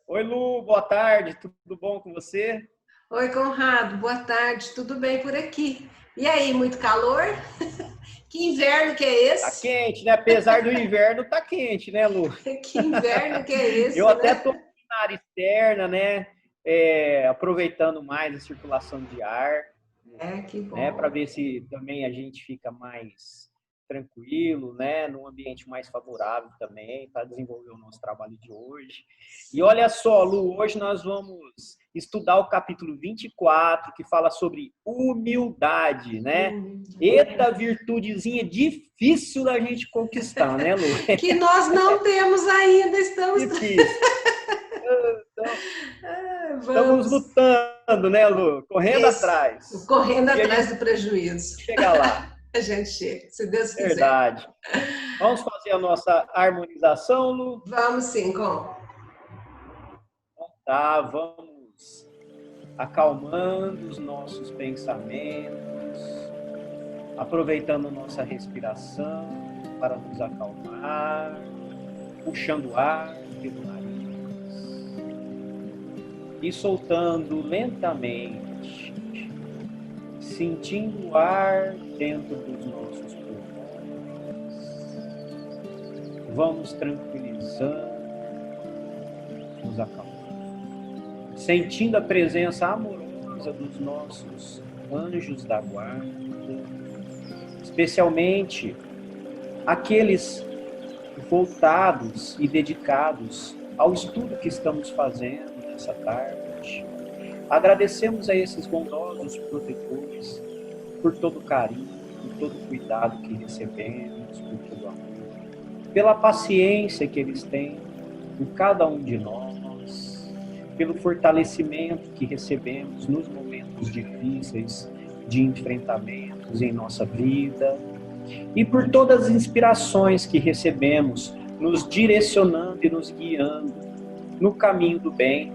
Oi, Lu, boa tarde, tudo bom com você? Oi, Conrado, boa tarde, tudo bem por aqui? E aí, muito calor? Que inverno que é Tá esse? quente, né? Apesar do inverno, tá quente, né, Lu? Que inverno que é Eu esse, até né? tô na área externa, né? Aproveitando mais a circulação de ar, É, que né? Para bom. ver se também a gente fica mais tranquilo, né? Num ambiente mais favorável também, para desenvolver o nosso trabalho de hoje. E Sim. olha só, Lu, hoje nós vamos estudar o capítulo 24, que fala sobre humildade, né? Eita virtudezinha difícil da gente conquistar, né, Lu? Que nós não temos ainda, estamos, Difícil. Então, estamos vamos, lutando, né, Lu? Correndo esse, atrás. correndo E a atrás gente do prejuízo. chega lá. A gente chega, se Deus quiser. Verdade. Vamos fazer a nossa harmonização, Lu? Vamos sim, com. Tá, vamos acalmando os nossos pensamentos, aproveitando nossa respiração para nos acalmar, puxando ar pelo nariz e soltando lentamente, sentindo o ar dentro dos nossos pulmões. Vamos tranquilizando, nos acalmando, sentindo a presença amorosa dos nossos anjos da guarda, especialmente aqueles voltados e dedicados ao estudo que estamos fazendo nessa tarde. Agradecemos a esses bondosos protetores por todo o carinho, por todo o cuidado que recebemos, por todo o amor, pela paciência que eles têm por cada um de nós, pelo fortalecimento que recebemos nos momentos difíceis de enfrentamentos em nossa vida e por todas as inspirações que recebemos, nos direcionando e nos guiando no caminho do bem.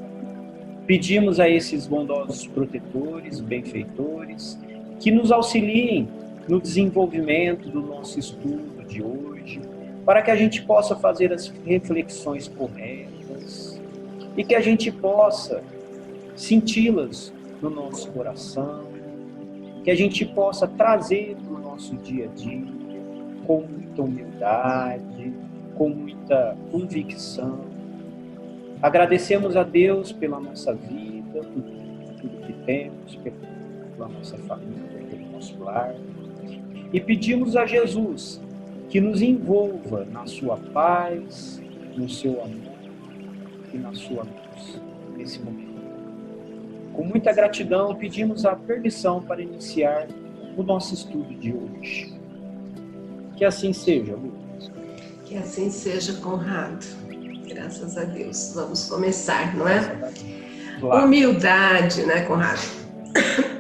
Pedimos a esses bondosos protetores, benfeitores, que nos auxiliem no desenvolvimento do nosso estudo de hoje, para que a gente possa fazer as reflexões corretas e que a gente possa senti-las no nosso coração, que a gente possa trazer para o nosso dia a dia com muita humildade, com muita convicção. Agradecemos a Deus pela nossa vida, por tudo que temos, pela nossa família, pelo nosso lar. E pedimos a Jesus que nos envolva na sua paz, no seu amor e na sua luz, nesse momento. Com muita gratidão, pedimos a permissão para iniciar o nosso estudo de hoje. Que assim seja, Lucas. Que assim seja, Conrado. Graças a Deus. Vamos começar, não é? Claro. Humildade, né, Conrado?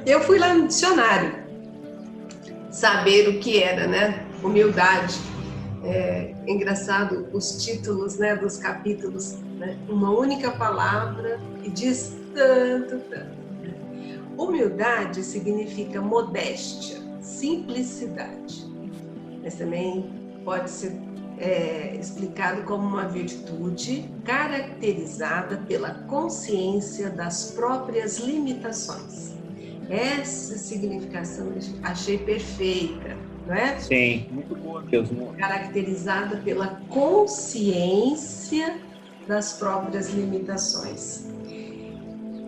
Eu fui lá no dicionário saber o que era, né? Humildade. É engraçado os títulos, né, dos capítulos, né? Uma única palavra e diz tanto. Humildade significa modéstia, simplicidade, mas também pode ser explicado como uma virtude caracterizada pela consciência das próprias limitações. Essa significação eu achei perfeita, não é? Sim, muito boa mesmo. Caracterizada pela consciência das próprias limitações.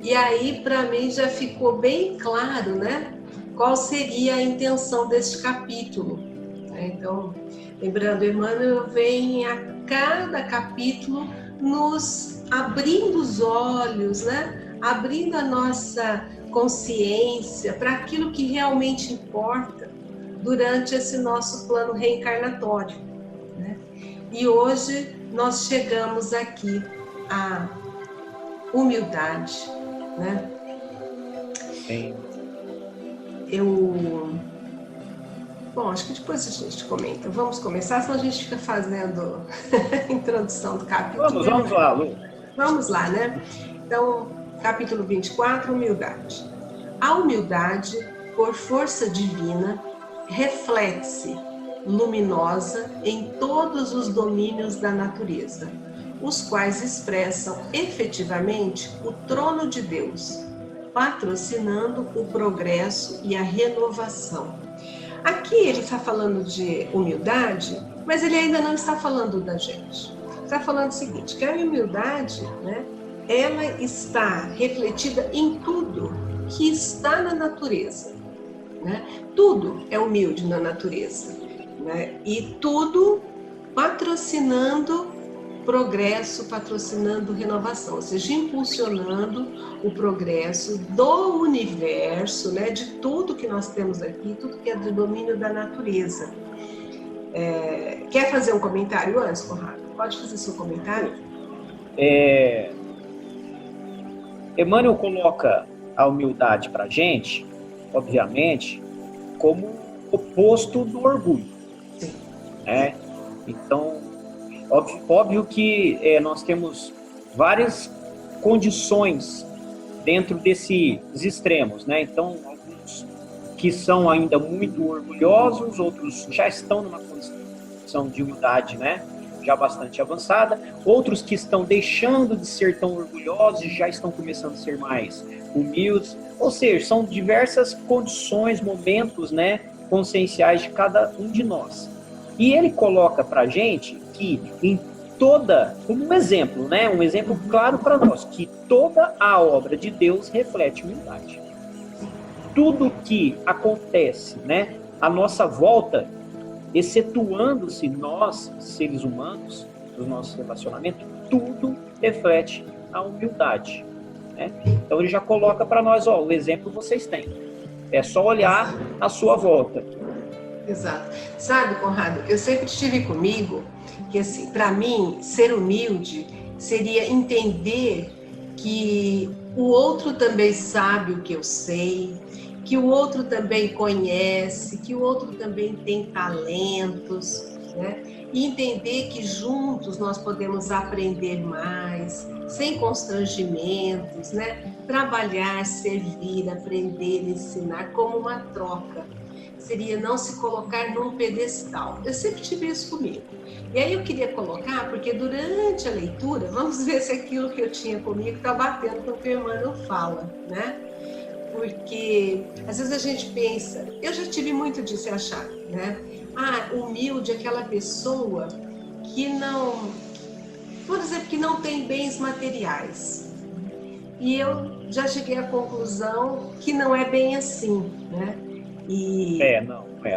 E aí, para mim, já ficou bem claro, né? Qual seria a intenção deste capítulo. Então, lembrando, Emmanuel vem a cada capítulo nos abrindo os olhos, né? Abrindo a nossa consciência para aquilo que realmente importa durante esse nosso plano reencarnatório, né? E hoje nós chegamos aqui à humildade, né? Sim. Bom, acho que depois a gente comenta. Vamos começar, senão a gente fica fazendo a introdução do capítulo. Vamos lá, Lu. Vamos lá, né? Então, capítulo 24, humildade. A humildade, por força divina, reflete-se luminosa em todos os domínios da natureza, os quais expressam efetivamente o trono de Deus, patrocinando o progresso e a renovação. Aqui ele está falando de humildade, mas ele ainda não está falando da gente. Está falando o seguinte, que a humildade, né, ela está refletida em tudo que está na natureza. Né? Tudo é humilde na natureza, né? E tudo patrocinando progresso, patrocinando renovação, ou seja, impulsionando o progresso do universo, né? De tudo que nós temos aqui, tudo que é do domínio da natureza. Quer fazer um comentário antes, Conrado? Pode fazer seu comentário? Emmanuel coloca a humildade para a gente, obviamente, como oposto do orgulho. Sim. Né? Então, óbvio que nós temos várias condições dentro desses extremos, né? Então, alguns que são ainda muito orgulhosos, outros já estão numa condição de humildade, né? Já bastante avançada, outros que estão deixando de ser tão orgulhosos e já estão começando a ser mais humildes, ou seja, são diversas condições, momentos, né, conscienciais de cada um de nós. E ele coloca para a gente que em toda, como um exemplo, né, um exemplo claro para nós, que toda a obra de Deus reflete humildade. Tudo que acontece, né, à nossa volta, excetuando-se nós, seres humanos, dos nossos relacionamentos, tudo reflete a humildade. Né? Então ele já coloca para nós, o exemplo vocês têm. É só olhar à sua volta. Exato. Sabe, Conrado, eu sempre tive comigo que, assim, para mim, ser humilde seria entender que o outro também sabe o que eu sei, que o outro também conhece, que o outro também tem talentos, né? E entender que juntos nós podemos aprender mais, sem constrangimentos, né? Trabalhar, servir, aprender, ensinar como uma troca. Seria não se colocar num pedestal. Eu sempre tive isso comigo. E aí eu queria colocar, porque durante a leitura, vamos ver se aquilo que eu tinha comigo está batendo com o que o Emmanuel fala, né? Porque às vezes a gente pensa, eu já tive muito de se achar, né? Humilde é aquela pessoa que não, por exemplo, que não tem bens materiais. E eu já cheguei à conclusão que não é bem assim, né?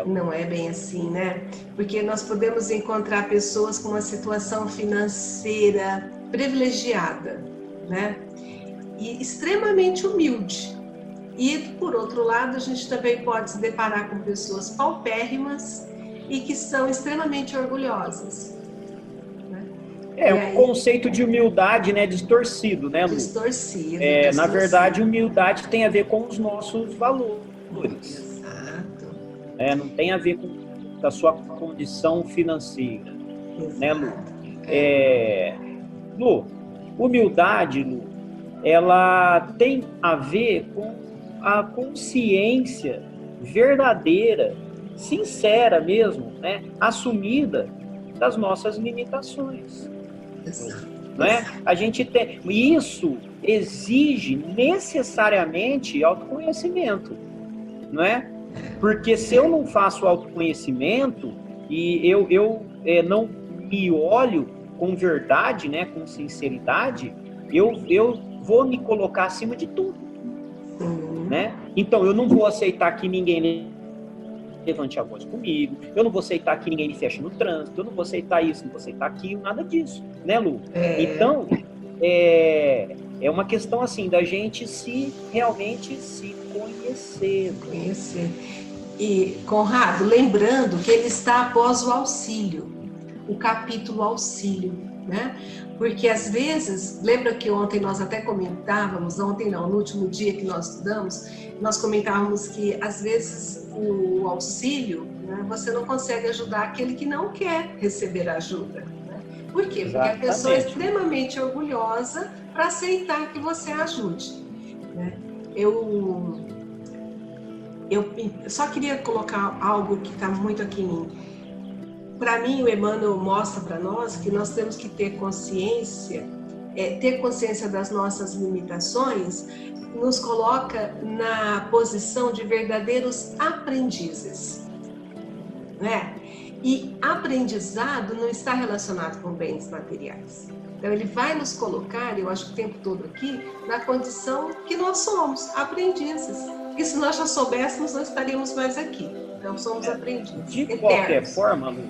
Não é bem assim, né? Porque nós podemos encontrar pessoas com uma situação financeira privilegiada, né? E extremamente humilde. E, por outro lado, a gente também pode se deparar com pessoas paupérrimas e que são extremamente orgulhosas. Né? O conceito de humildade, né, distorcido, né, Lu? Distorcido. Na verdade, humildade tem a ver com os nossos valores. Exato. Não tem a ver com a sua condição financeira. Exato. Né, Lu? Lu, humildade, Lu, ela tem a ver com a consciência verdadeira, sincera mesmo, né, assumida das nossas limitações. Não é? A gente tem, isso exige necessariamente autoconhecimento, não é? Porque se eu não faço autoconhecimento e eu não me olho com verdade, né, com sinceridade, eu vou me colocar acima de tudo. Né? Então, eu não vou aceitar que ninguém levante a voz comigo, eu não vou aceitar que ninguém me feche no trânsito, eu não vou aceitar isso, não vou aceitar aquilo, nada disso, né, Lu? Então, é uma questão assim, da gente realmente se conhecer. E, Conrado, lembrando que ele está após o auxílio, o capítulo auxílio, né? Porque às vezes, lembra que ontem nós até comentávamos, ontem não, no último dia que nós estudamos, nós comentávamos que às vezes o auxílio, né, você não consegue ajudar aquele que não quer receber ajuda. Né? Por quê? Exatamente. Porque a pessoa é extremamente orgulhosa para aceitar que você ajude. Né? Eu só queria colocar algo que está muito aqui em mim. para mim, o Emmanuel mostra para nós que nós temos que ter consciência das nossas limitações, nos coloca na posição de verdadeiros aprendizes, né? E aprendizado não está relacionado com bens materiais. Então, ele vai nos colocar, eu acho que o tempo todo aqui, na condição que nós somos, aprendizes. Porque se nós já soubéssemos, não estaríamos mais aqui. Então, somos aprendizes. De eternos. qualquer forma, Lu,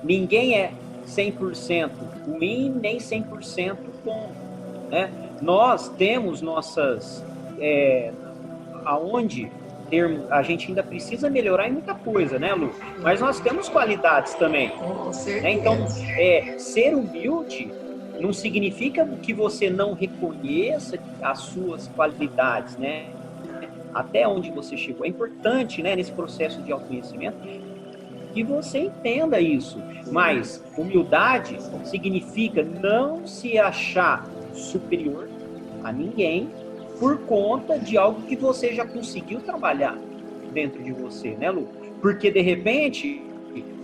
ninguém é 100% ruim, nem 100% bom, né? Nós temos nossas... aonde a gente ainda precisa melhorar em muita coisa, né, Lu? Mas nós temos qualidades também. Com certeza. Né? Então, ser humilde não significa que você não reconheça as suas qualidades, né? Até onde você chegou. É importante, né, nesse processo de autoconhecimento, que você entenda isso. Mas humildade significa não se achar superior a ninguém por conta de algo que você já conseguiu trabalhar dentro de você, né, Lu? Porque, de repente,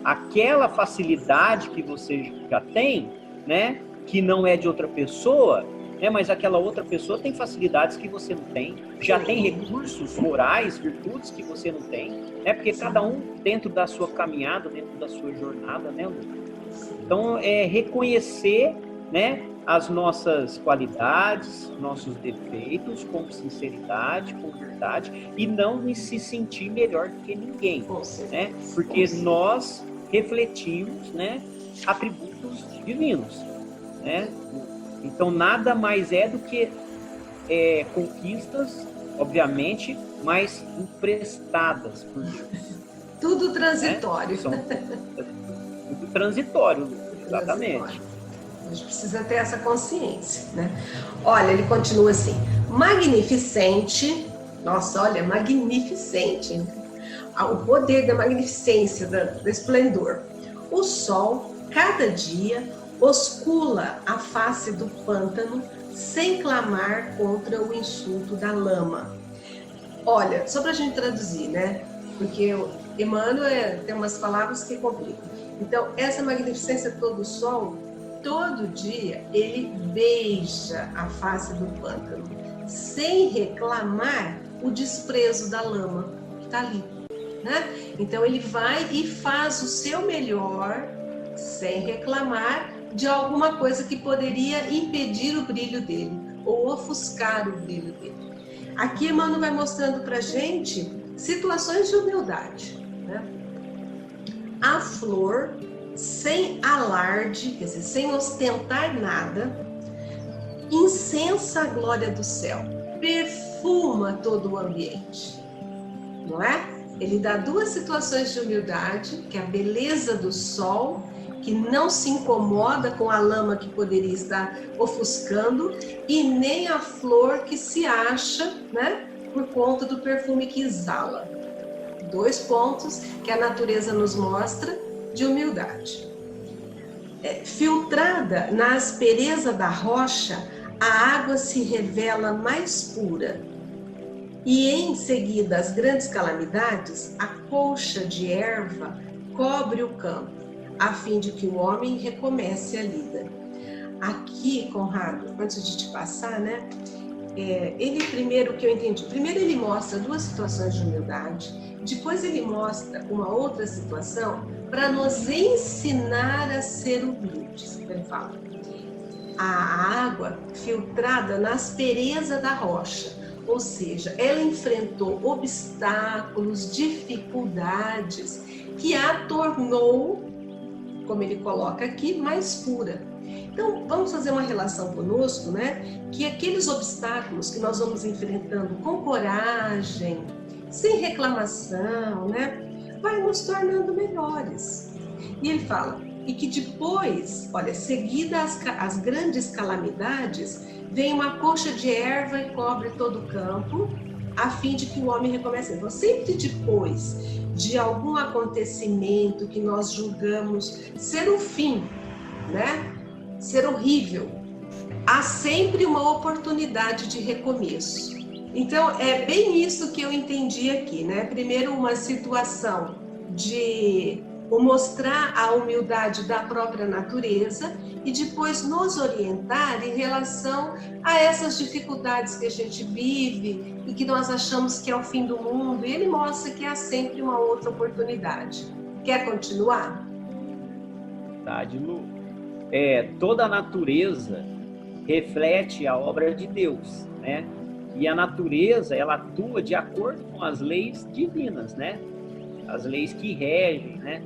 aquela facilidade que você já tem, né, que não é de outra pessoa, né, mas aquela outra pessoa tem facilidades que você não tem, já tem recursos morais, virtudes que você não tem, né, porque cada um dentro da sua caminhada, dentro da sua jornada, né, Lu? Então, reconhecer, né, as nossas qualidades, nossos defeitos, com sinceridade, com verdade, e não se sentir melhor do que ninguém, né? Porque nós refletimos, né, atributos divinos, né? Então, nada mais é do que conquistas, obviamente, mas emprestadas por Deus. Tudo transitório. Né? Tudo transitório, exatamente. A gente precisa ter essa consciência, né? Olha, ele continua assim: magnificente, nossa, olha, magnificente, o poder da magnificência, do esplendor. O sol, cada dia, oscula a face do pântano sem clamar contra o insulto da lama. Olha, só para a gente traduzir, né? Porque o Emmanuel tem umas palavras que complicam. Então, essa magnificência todo o sol, todo dia, ele beija a face do pântano, sem reclamar o desprezo da lama que está ali, né? Então, ele vai e faz o seu melhor, sem reclamar de alguma coisa que poderia impedir o brilho dele, ou ofuscar o brilho dele. Aqui, Emmanuel vai mostrando para a gente situações de humildade, né? A flor, sem alarde, quer dizer, sem ostentar nada, incensa a glória do céu, perfuma todo o ambiente, não é? Ele dá duas situações de humildade, que é a beleza do sol, que não se incomoda com a lama que poderia estar ofuscando, e nem a flor que se acha, né, por conta do perfume que exala. 2 pontos que a natureza nos mostra de humildade. Filtrada na aspereza da rocha, a água se revela mais pura. E em seguida as grandes calamidades, a colcha de erva cobre o campo, a fim de que o homem recomece a lida. Aqui, Conrado, antes de te passar, né? Ele primeiro, que eu entendi, primeiro ele mostra 2 situações de humildade, depois ele mostra uma outra situação para nos ensinar a ser humildes. Ele fala, a água filtrada na aspereza da rocha, ou seja, ela enfrentou obstáculos, dificuldades, que a tornou, como ele coloca aqui, mais pura. Então, vamos fazer uma relação conosco, né? Que aqueles obstáculos que nós vamos enfrentando com coragem, sem reclamação, né? Vai nos tornando melhores. E ele fala, e que depois, olha, seguida as grandes calamidades, vem uma colcha de erva e cobre todo o campo, a fim de que o homem recomece. Então, sempre depois de algum acontecimento que nós julgamos ser o fim, né? Ser horrível, há sempre uma oportunidade de recomeço. Então, é bem isso que eu entendi aqui, né? Primeiro, uma situação de o mostrar a humildade da própria natureza e depois nos orientar em relação a essas dificuldades que a gente vive e que nós achamos que é o fim do mundo, e ele mostra que há sempre uma outra oportunidade. Quer continuar? Verdade, Lu. Toda a natureza reflete a obra de Deus, né? E a natureza, ela atua de acordo com as leis divinas, né? As leis que regem, né?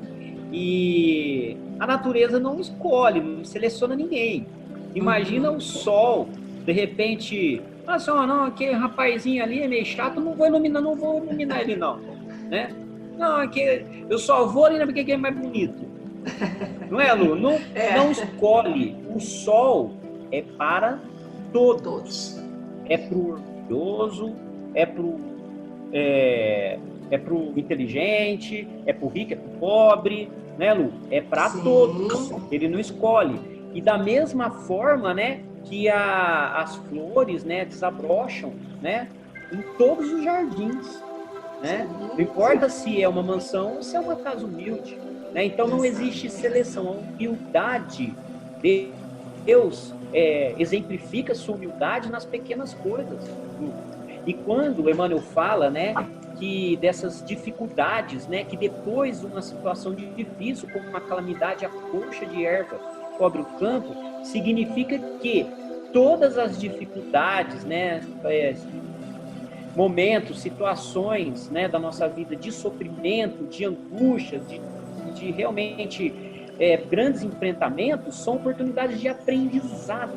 E a natureza não escolhe, não seleciona ninguém. Imagina o sol, de repente, não, aquele rapazinho ali é meio chato, não vou iluminar ele não, né? Não, aqui eu só vou ali porque ele é mais bonito. Não é, Lu? Não escolhe. O sol é para todos. É pro orgulhoso, é pro inteligente, é pro rico, é pro pobre, né, Lu? É para todos. Ele não escolhe. E da mesma forma, né, que as flores, né, desabrocham, né, em todos os jardins, né? Não importa se é uma mansão ou se é uma casa humilde, né? Então não existe seleção. A humildade de Deus exemplifica sua humildade nas pequenas coisas. E quando o Emmanuel fala, né, que dessas dificuldades, né, que depois de uma situação difícil, como uma calamidade, a colcha de erva cobre o campo, significa que todas as dificuldades, né, momentos, situações, né, da nossa vida de sofrimento, de angústia, de realmente grandes enfrentamentos, são oportunidades de aprendizado.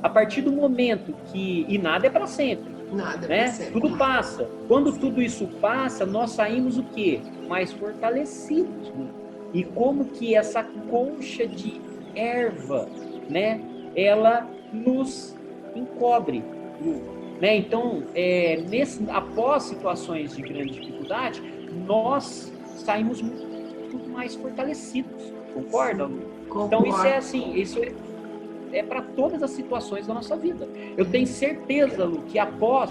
A partir do momento e nada é para sempre. Nada, né? Tudo passa. Quando tudo isso passa, nós saímos o quê? Mais fortalecidos. E como que essa concha de erva, né, ela nos encobre. Né? Então, após situações de grande dificuldade, nós saímos muito mais fortalecidos. Concorda? Então, isso é assim, isso é para todas as situações da nossa vida. Eu tenho certeza, Lu, que após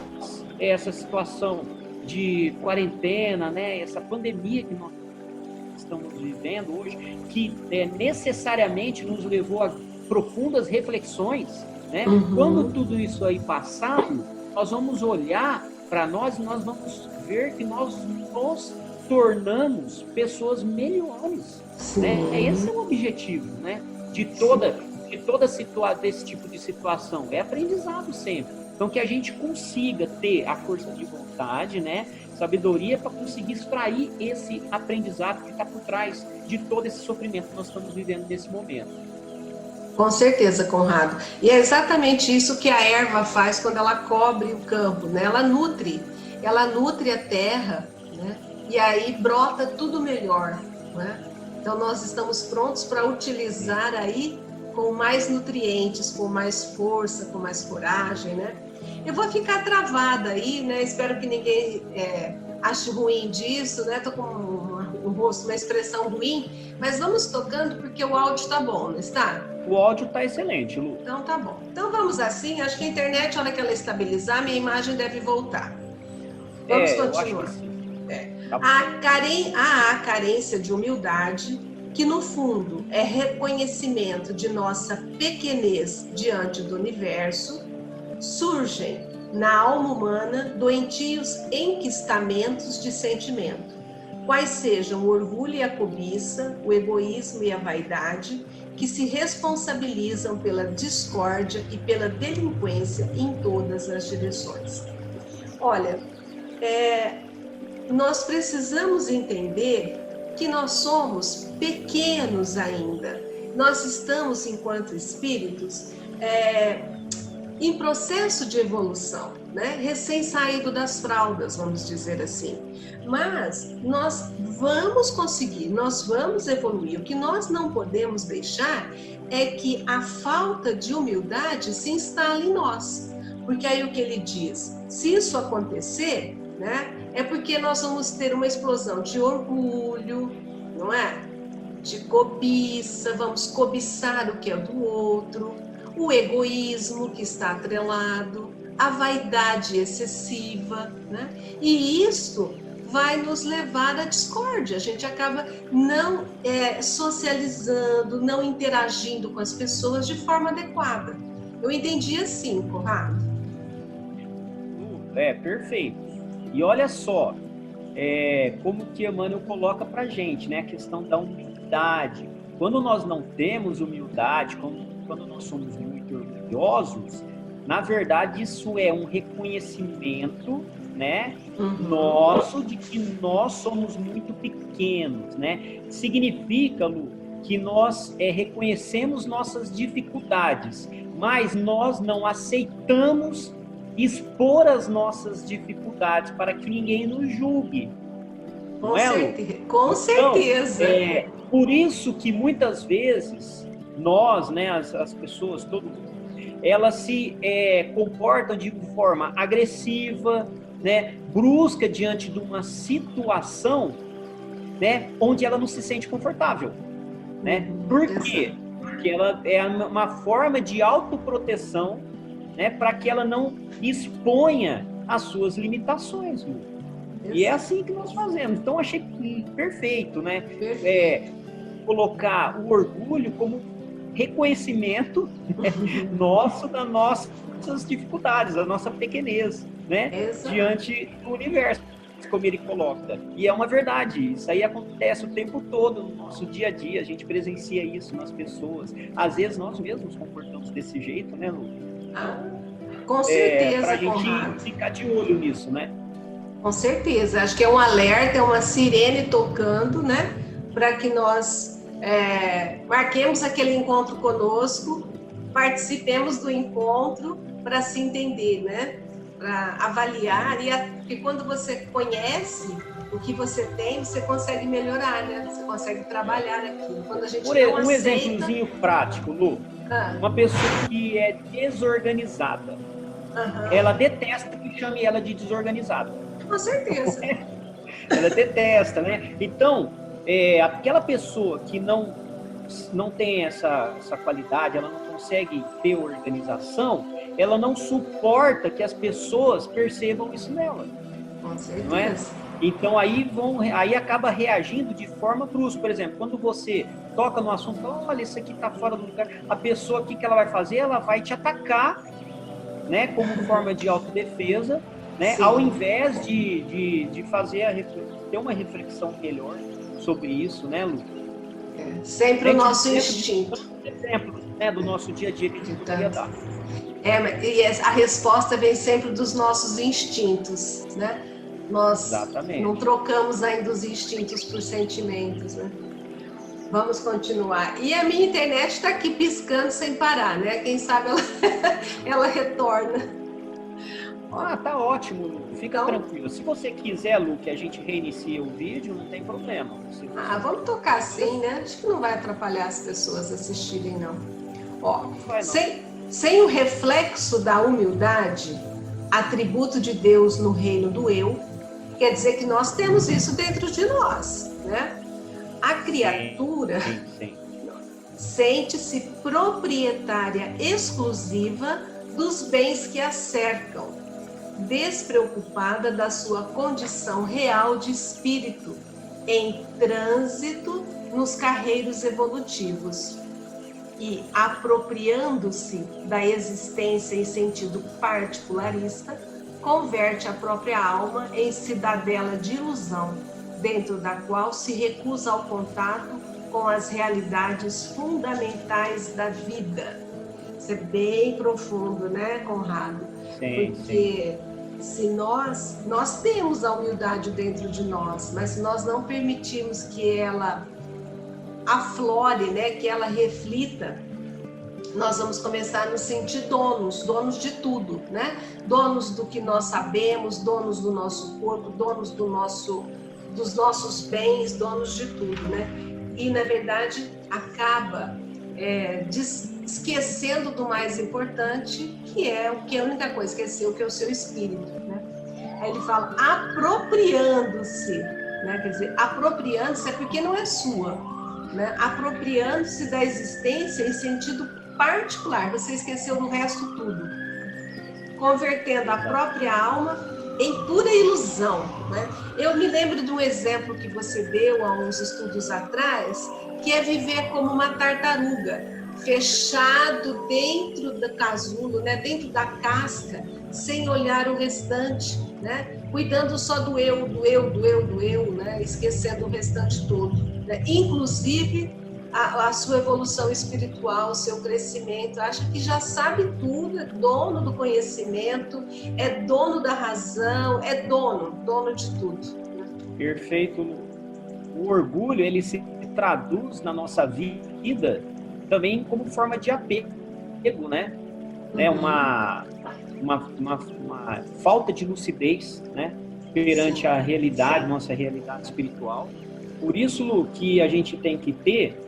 essa situação de quarentena, né, essa pandemia que nós estamos vivendo hoje, que necessariamente nos levou a profundas reflexões, né? Quando tudo isso aí passar, nós vamos olhar para nós e nós vamos ver que nós nos tornamos pessoas melhores. Né? Esse é o objetivo, né, de desse tipo de situação. É aprendizado sempre. Então, que a gente consiga ter a força de vontade, né, sabedoria para conseguir extrair esse aprendizado que está por trás de todo esse sofrimento que nós estamos vivendo nesse momento. Com certeza, Conrado. E é exatamente isso que a erva faz quando ela cobre o campo, né? Ela nutre a terra, né? E aí brota tudo melhor, né? Então nós estamos prontos para utilizar aí com mais nutrientes, com mais força, com mais coragem, né? Eu vou ficar travada aí, né? Espero que ninguém ache ruim disso, né? Tô com um rosto, uma expressão ruim, mas vamos tocando porque o áudio tá bom, não está? O áudio tá excelente, Lu. Então tá bom. Então vamos assim, acho que a internet, a hora que ela estabilizar, minha imagem deve voltar. Vamos continuar. Tá A carência de humildade, que no fundo é reconhecimento de nossa pequenez diante do universo, surgem na alma humana doentios enquistamentos de sentimento, quais sejam o orgulho e a cobiça, o egoísmo e a vaidade, que se responsabilizam pela discórdia e pela delinquência em todas as direções. Olha, nós precisamos entender que nós somos pequenos ainda. Nós estamos, enquanto espíritos, em processo de evolução, né? Recém-saído das fraldas, vamos dizer assim. Mas nós vamos conseguir, nós vamos evoluir. O que nós não podemos deixar é que a falta de humildade se instale em nós. Porque aí o que ele diz? Se isso acontecer, né, é porque nós vamos ter uma explosão de orgulho, não é? De cobiça, vamos cobiçar o que é do outro, o egoísmo que está atrelado, a vaidade excessiva, né? E isso vai nos levar à discórdia. A gente acaba não socializando, não interagindo com as pessoas de forma adequada. Eu entendi assim, Conrado. Perfeito. E olha só, como que Emmanuel coloca pra gente, né? A questão da humildade. Quando nós não temos humildade, quando nós somos muito orgulhosos, na verdade isso é um reconhecimento, né, nosso, de que nós somos muito pequenos, né? Significa, Lu, que nós reconhecemos nossas dificuldades, mas nós não aceitamos expor as nossas dificuldades para que ninguém nos julgue. Com certeza. Com certeza. Por isso que muitas vezes nós, né, as pessoas, todo mundo, elas se comportam de forma agressiva, né, brusca diante de uma situação, né, onde ela não se sente confortável, né? Por quê? Porque ela é uma forma de autoproteção, né, para que ela não exponha as suas limitações. E é assim que nós fazemos. Então, achei perfeito, né? Colocar o orgulho como reconhecimento, né, nosso das nossas dificuldades, da nossa pequenez, né? Diante do universo, como ele coloca. E é uma verdade, isso aí acontece o tempo todo no nosso dia a dia, a gente presencia isso nas pessoas. Às vezes nós mesmos nos comportamos desse jeito, né, Lu? Com certeza, pra gente Conrado. ficar de olho nisso, né? Com certeza, acho que é um alerta, é uma sirene tocando, né? Para que nós marquemos aquele encontro conosco, participemos do encontro para se entender, né? Para avaliar, porque quando você conhece o que você tem, você consegue melhorar, né? Você consegue trabalhar aquilo. Quando a gente não aceita... exemplozinho prático, Lu. Uma pessoa que é desorganizada, ela detesta que chame ela de desorganizada. Com certeza. Ela detesta, né? Então, aquela pessoa que não tem essa qualidade, ela não consegue ter organização, ela não suporta que as pessoas percebam isso nela. Com certeza. Não é? Então, aí acaba reagindo de forma brusca. Por exemplo, quando você toca no assunto, olha, isso aqui está fora do lugar, a pessoa, o que ela vai fazer? Ela vai te atacar, né, como forma de autodefesa, né, ao invés de fazer ter uma reflexão melhor sobre isso, né, Lu? Sempre o nosso instinto. Exemplo, né, do nosso dia a dia que a gente poderia dar. E a resposta vem sempre dos nossos instintos, né? Nós não trocamos ainda os instintos por sentimentos, né? Vamos continuar. E a minha internet está aqui piscando sem parar, né? Quem sabe ela retorna. Tá ótimo, Lu. Fica tranquilo. Se você quiser, Lu, que a gente reinicie o vídeo, não tem problema. Vamos tocar assim, né? Acho que não vai atrapalhar as pessoas assistirem, não. Sem o reflexo da humildade, atributo de Deus no reino do eu, quer dizer que nós temos isso dentro de nós, né? A criatura sente-se proprietária exclusiva dos bens que a cercam, despreocupada da sua condição real de espírito, em trânsito nos carreiros evolutivos. E, apropriando-se da existência em sentido particularista, converte a própria alma em cidadela de ilusão, dentro da qual se recusa ao contato com as realidades fundamentais da vida. Isso é bem profundo, né, Conrado? Porque se nós temos a humildade dentro de nós, mas se nós não permitirmos que ela aflore, né, que ela reflita, nós vamos começar a nos sentir donos de tudo, né? Donos do que nós sabemos, donos do nosso corpo, donos dos nossos bens, donos de tudo, né? E, na verdade, acaba esquecendo do mais importante, que é a única coisa, que é o seu espírito, né? Aí ele fala apropriando-se, né? Quer dizer, apropriando-se é porque não é sua, né? Apropriando-se da existência em sentido particular, você esqueceu do resto tudo, convertendo a própria alma em pura ilusão, né? Eu me lembro de um exemplo que você deu há uns estudos atrás, que é viver como uma tartaruga, fechado dentro do casulo, né? Dentro da casca, sem olhar o restante, né? Cuidando só do eu, do eu, do eu, do eu, né? Esquecendo o restante todo, né? Inclusive a sua evolução espiritual, o seu crescimento, acha que já sabe tudo, é dono do conhecimento, é dono da razão, é dono de tudo. Perfeito. O orgulho, ele se traduz na nossa vida também como forma de apego, né? É uma falta de lucidez, né? Perante a realidade, nossa realidade espiritual. Por isso, Lu, que a gente tem que ter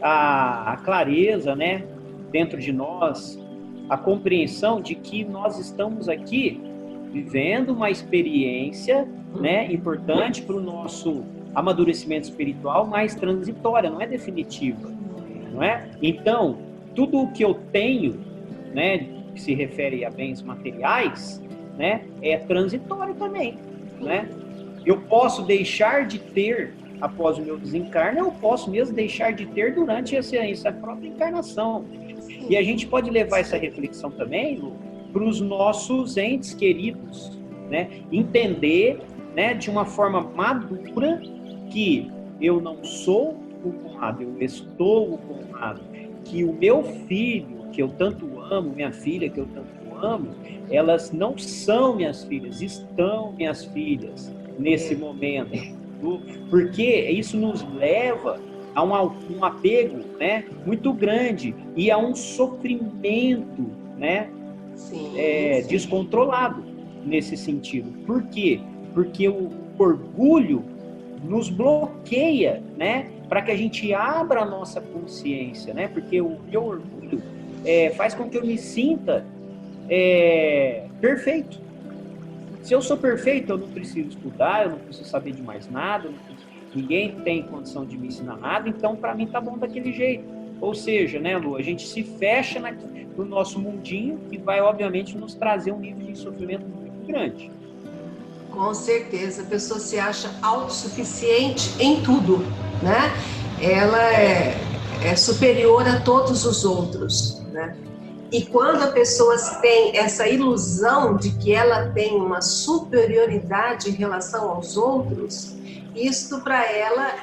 a clareza, né, dentro de nós, a compreensão de que nós estamos aqui vivendo uma experiência, né, importante para o nosso amadurecimento espiritual, mas transitória, não é definitiva, não é? Então, tudo o que eu tenho, né, que se refere a bens materiais, né, é transitório também, né? Eu posso deixar de ter após o meu desencarne, eu posso mesmo deixar de ter durante essa própria encarnação. E a gente pode levar essa reflexão também para os nossos entes queridos, né? Entender, né, de uma forma madura que eu não sou o Conrado, eu estou o Conrado, que o meu filho, que eu tanto amo, minha filha, que eu tanto amo, elas não são minhas filhas, estão minhas filhas nesse momento. Porque isso nos leva a um apego, né, muito grande e a um sofrimento, né, sim. Descontrolado nesse sentido. Por quê? Porque o orgulho nos bloqueia, né, para que a gente abra a nossa consciência, né, porque o meu orgulho faz com que eu me sinta perfeito. Se eu sou perfeito, eu não preciso estudar, eu não preciso saber de mais nada, ninguém tem condição de me ensinar nada, então para mim tá bom daquele jeito. Ou seja, né, Lu, a gente se fecha no nosso mundinho, que vai, obviamente, nos trazer um nível de sofrimento muito grande. Com certeza, a pessoa se acha autossuficiente em tudo, né? Ela é superior a todos os outros, né? E quando a pessoa tem essa ilusão de que ela tem uma superioridade em relação aos outros, isto para ela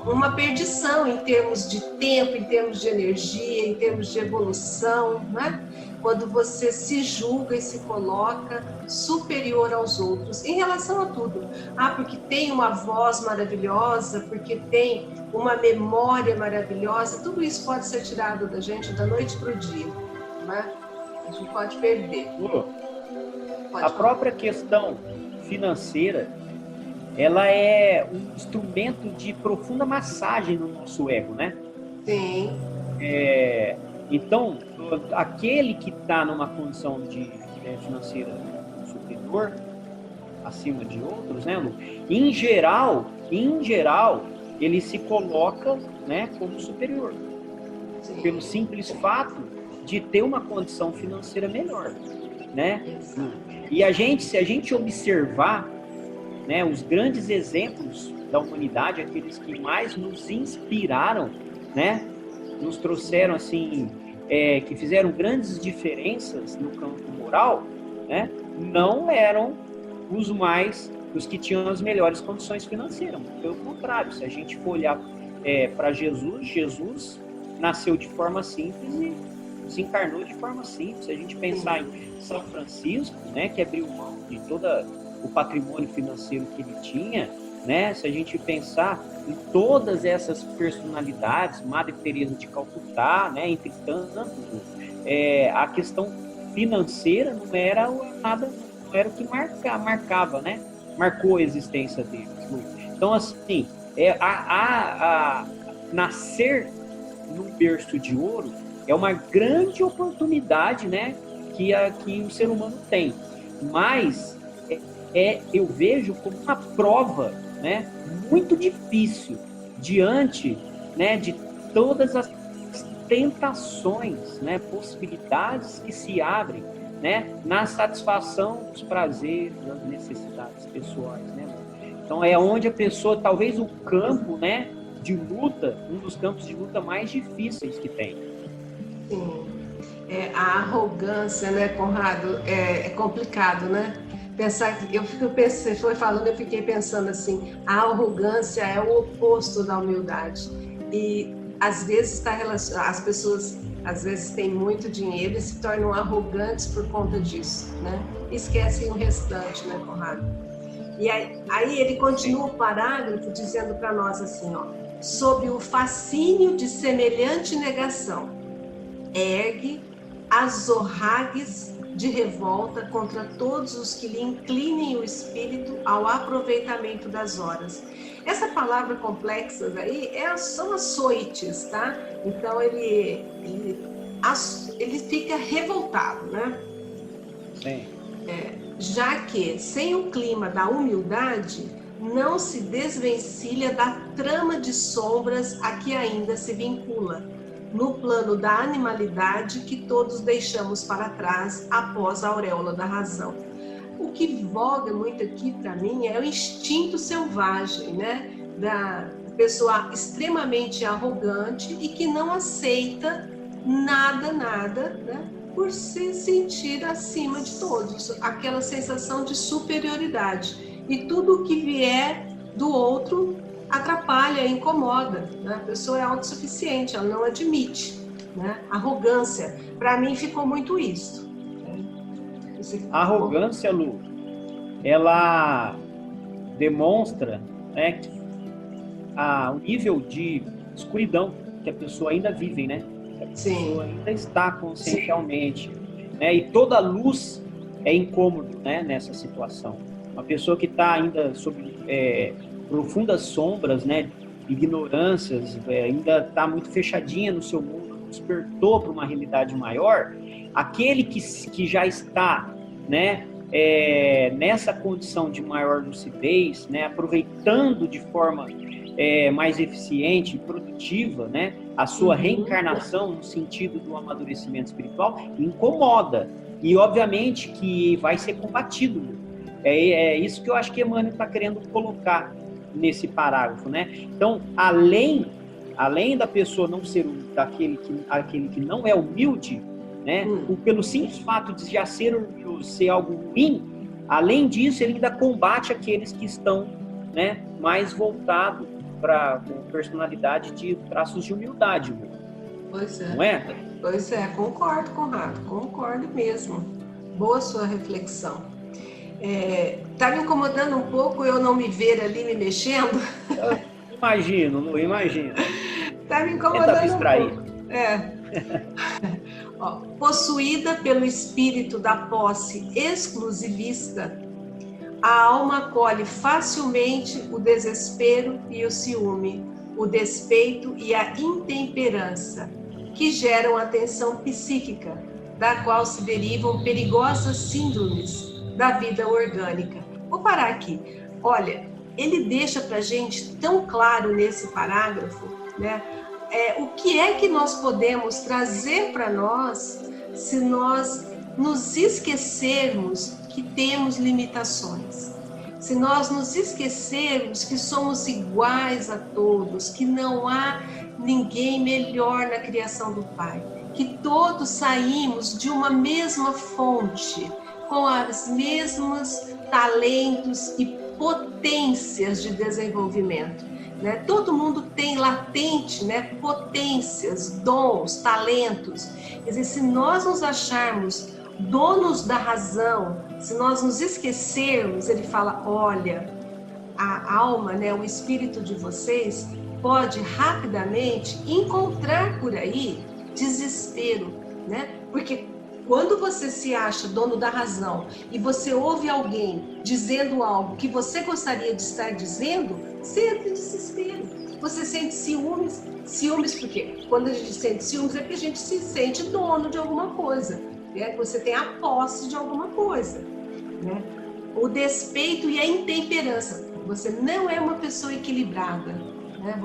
uma perdição em termos de tempo, em termos de energia, em termos de evolução, né? Quando você se julga e se coloca superior aos outros em relação a tudo. Porque tem uma voz maravilhosa, porque tem uma memória maravilhosa, tudo isso pode ser tirado da gente da noite para o dia, né? A gente pode perder. A própria questão financeira, ela é um instrumento de profunda massagem no nosso ego, né? Sim. Então, aquele que está numa condição de financeira superior, acima de outros, né, Lu? Em geral, ele se coloca, né, como superior. Sim. Pelo simples fato de ter uma condição financeira melhor, né? Exato. E se a gente observar, né, os grandes exemplos da humanidade, aqueles que mais nos inspiraram, né, nos trouxeram assim, que fizeram grandes diferenças no campo moral, né, não eram os que tinham as melhores condições financeiras. Pelo contrário, se a gente for olhar para Jesus nasceu de forma simples e desencarnou de forma simples. Se a gente pensar em São Francisco, né, que abriu mão de todo o patrimônio financeiro que ele tinha, né, se a gente pensar em todas essas personalidades, Madre Teresa de Calcutá, né, entre tantos, a questão financeira não era nada, não era o que marcava, né, marcou a existência deles. Então, assim, nascer num berço de ouro é uma grande oportunidade, né, que o ser humano tem, mas eu vejo como uma prova, né, muito difícil diante, né, de todas as tentações, né, possibilidades que se abrem né, na satisfação dos prazeres, das necessidades pessoais, né? Então é onde a pessoa, talvez o campo, né, de luta, um dos campos de luta mais difíceis que tem. Sim. A arrogância, né, Conrado, é complicado, né? Pensar que você foi falando, eu fiquei pensando assim, a arrogância é o oposto da humildade. E às vezes está relacionado, as pessoas às vezes têm muito dinheiro e se tornam arrogantes por conta disso, né? Esquecem o restante, né, Conrado? E aí ele continua o parágrafo dizendo para nós assim, ó, sob o fascínio de semelhante negação, ergue as zorragues de revolta contra todos os que lhe inclinem o espírito ao aproveitamento das horas. Essa palavra complexa aí são açoites, tá? Então ele fica revoltado, né? Sim. Já que, sem o clima da humildade, não se desvencilha da trama de sombras a que ainda se vincula, no plano da animalidade que todos deixamos para trás após a auréola da razão. O que voga muito aqui para mim é o instinto selvagem, né? Da pessoa extremamente arrogante e que não aceita nada, né? Por se sentir acima de todos, aquela sensação de superioridade. E tudo o que vier do outro atrapalha, incomoda, né? A pessoa é autossuficiente, ela não admite, né? Arrogância, para mim ficou muito isso. A arrogância, Lu, ela demonstra, né, o nível de escuridão que a pessoa ainda vive, né? Que a pessoa ainda está consciencialmente, né? E toda luz é incômodo, né, nessa situação. Uma pessoa que está ainda sob profundas sombras, né, ignorâncias, ainda está muito fechadinha no seu mundo, despertou para uma realidade maior. Aquele que já está, né, nessa condição de maior lucidez, né, aproveitando de forma mais eficiente e produtiva, né, a sua reencarnação no sentido do amadurecimento espiritual, incomoda. E, obviamente, que vai ser combatido. É isso que eu acho que Emmanuel está querendo colocar nesse parágrafo, né? Então, além da pessoa não ser aquele que não é humilde, né? Pelo simples fato de já ser orgulhoso, ser algo ruim, além disso, ele ainda combate aqueles que estão, né, mais voltados para personalidade de traços de humildade. Pois é. Não é? Pois é, concordo, Conrado, concordo mesmo. Boa sua reflexão. Tá me incomodando um pouco eu não me ver ali me mexendo? Imagino, Lu, imagino. Tá me incomodando um pouco. Ó, possuída pelo espírito da posse exclusivista, a alma acolhe facilmente o desespero e o ciúme, o despeito e a intemperança, que geram a tensão psíquica, da qual se derivam perigosas síndromes da vida orgânica. Vou parar aqui. Olha, ele deixa para a gente tão claro nesse parágrafo, né? O que é que nós podemos trazer para nós se nós nos esquecermos que temos limitações? Se nós nos esquecermos que somos iguais a todos, que não há ninguém melhor na criação do Pai, que todos saímos de uma mesma fonte, com os mesmos talentos e potências de desenvolvimento, né? Todo mundo tem latente, né, potências, dons, talentos. Quer dizer, se nós nos acharmos donos da razão, se nós nos esquecermos, ele fala, olha, a alma, né, o espírito de vocês pode rapidamente encontrar por aí desespero, né? Porque quando você se acha dono da razão e você ouve alguém dizendo algo que você gostaria de estar dizendo, você entra em desespero. Você sente ciúmes porque quando a gente sente ciúmes é porque a gente se sente dono de alguma coisa, né? Você tem a posse de alguma coisa, né? O despeito e a intemperança. Você não é uma pessoa equilibrada, né?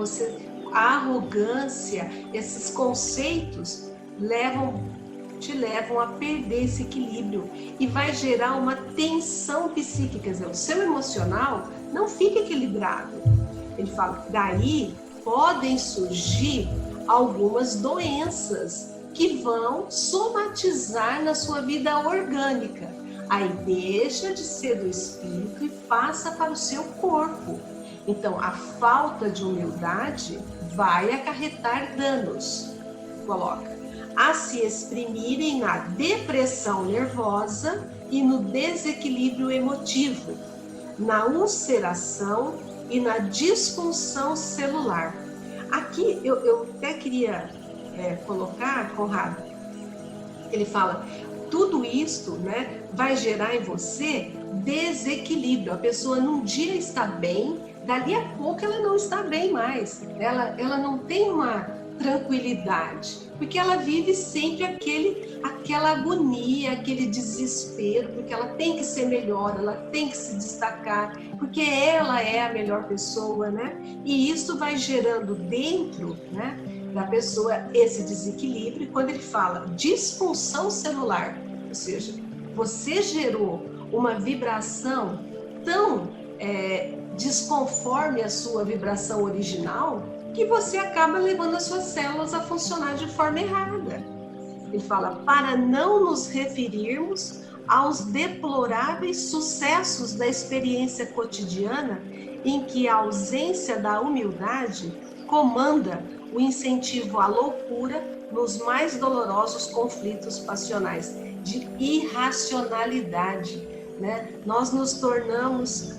A arrogância, esses conceitos levam te levam a perder esse equilíbrio e vai gerar uma tensão psíquica, quer dizer, o seu emocional não fica equilibrado. Ele fala que daí podem surgir algumas doenças que vão somatizar na sua vida orgânica. Aí deixa de ser do espírito e passa para o seu corpo. Então, a falta de humildade vai acarretar danos. Coloca. A se exprimirem na depressão nervosa e no desequilíbrio emotivo, na ulceração e na disfunção celular. Aqui eu até queria colocar, Conrado, ele fala, tudo isso, né, vai gerar em você desequilíbrio. A pessoa num dia está bem, dali a pouco ela não está bem mais. Ela não tem uma tranquilidade, porque ela vive sempre aquela agonia, aquele desespero, porque ela tem que ser melhor, ela tem que se destacar, porque ela é a melhor pessoa, né? E isso vai gerando dentro, né, da pessoa esse desequilíbrio. E quando ele fala disfunção celular, ou seja, você gerou uma vibração tão desconforme a sua vibração original, que você acaba levando as suas células a funcionar de forma errada. Ele fala, para não nos referirmos aos deploráveis sucessos da experiência cotidiana em que a ausência da humildade comanda o incentivo à loucura nos mais dolorosos conflitos passionais, de irracionalidade, né? Nós nos tornamos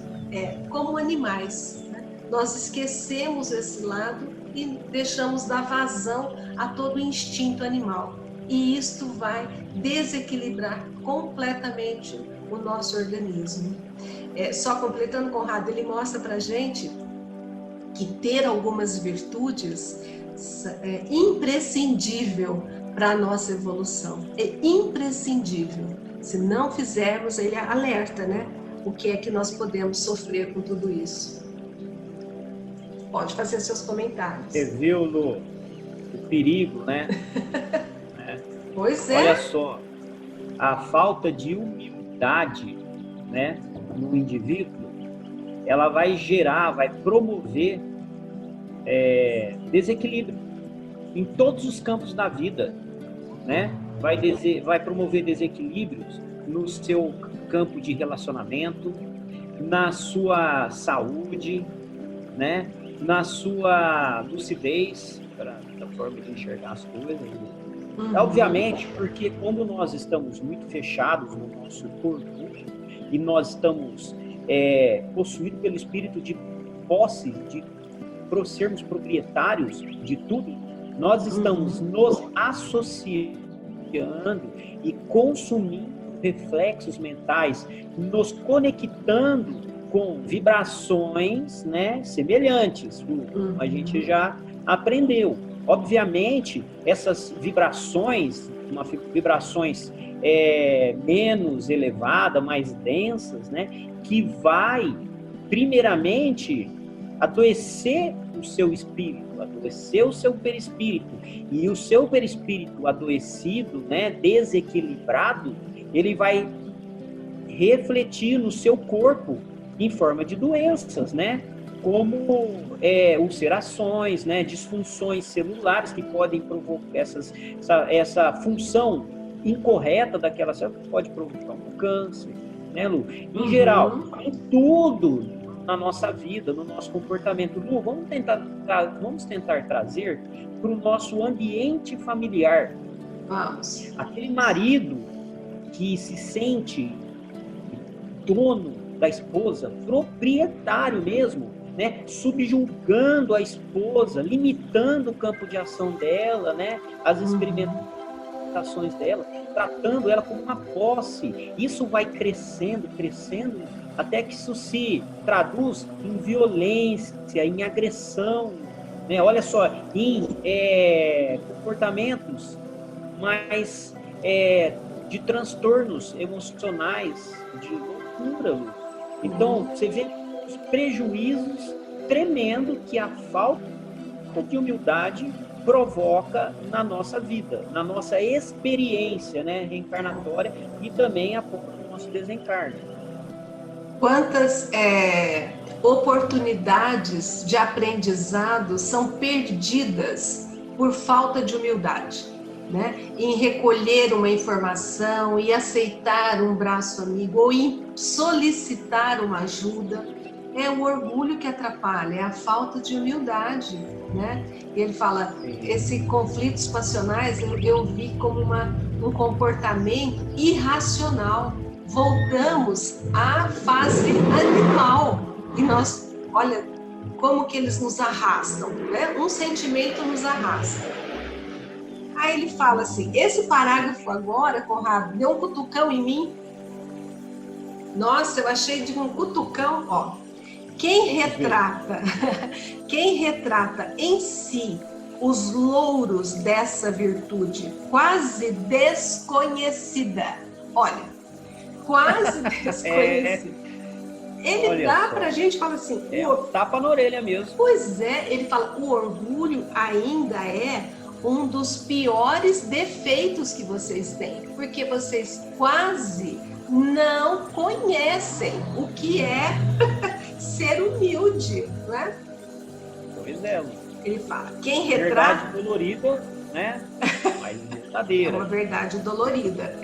como animais, né? Nós esquecemos esse lado e deixamos dar vazão a todo o instinto animal. E isto vai desequilibrar completamente o nosso organismo. Só completando, Conrado, ele mostra para a gente que ter algumas virtudes é imprescindível para a nossa evolução. É imprescindível. Se não fizermos, ele alerta, né? O que é que nós podemos sofrer com tudo isso. Pode fazer seus comentários. Você viu, Lu, o perigo, né? Pois é. Olha só, a falta de humildade, né, no indivíduo, ela vai gerar, vai promover desequilíbrio em todos os campos da vida, né? Vai promover desequilíbrios no seu campo de relacionamento, na sua saúde, né? Na sua lucidez, da forma de enxergar as coisas. Obviamente, porque como nós estamos muito fechados no nosso corpo e nós estamos possuídos pelo espírito de posse, de sermos proprietários de tudo, nós estamos nos associando e consumindo reflexos mentais, nos conectando com vibrações, né, semelhantes, como a gente já aprendeu. Obviamente, essas vibrações, menos elevadas, mais densas, né, que vai, primeiramente, adoecer o seu espírito, adoecer o seu perispírito. E o seu perispírito adoecido, né, desequilibrado, ele vai refletir no seu corpo em forma de doenças, né? Como ulcerações, né? Disfunções celulares que podem provocar essa função incorreta daquela célula, pode provocar um câncer, né, Lu? Em geral, em tudo na nossa vida, no nosso comportamento. Lu, vamos tentar trazer para o nosso ambiente familiar. Vamos. Aquele marido que se sente dono da esposa, proprietário mesmo, né? Subjugando a esposa, limitando o campo de ação dela, né? As experimentações dela, tratando ela como uma posse. Isso vai crescendo, até que isso se traduz em violência, em agressão, né? Olha só, em comportamentos mais de transtornos emocionais, de loucura. Então, você vê os prejuízos tremendos que a falta de humildade provoca na nossa vida, na nossa experiência, né, reencarnatória e também após o nosso desencarne. Quantas oportunidades de aprendizado são perdidas por falta de humildade, né? Em recolher uma informação e aceitar um braço amigo ou em solicitar uma ajuda. É o orgulho que atrapalha, é a falta de humildade, né? E ele fala, esses conflitos passionais eu vi como um comportamento irracional. Voltamos à fase animal e nós, olha, como que eles nos arrastam, né? Um sentimento nos arrasta. Aí ele fala assim, esse parágrafo agora, Conrado, deu um cutucão em mim. Nossa, eu achei de um cutucão, ó. Quem retrata em si os louros dessa virtude quase desconhecida, olha, quase desconhecida. Ele dá pra gente, fala assim... tapa na orelha mesmo. Pois é, ele fala, o orgulho ainda é um dos piores defeitos que vocês têm, porque vocês quase não conhecem o que é ser humilde, né? Pois é. Ele fala, quem retrata... Verdade dolorida, né? Mas verdadeira. É uma verdade dolorida,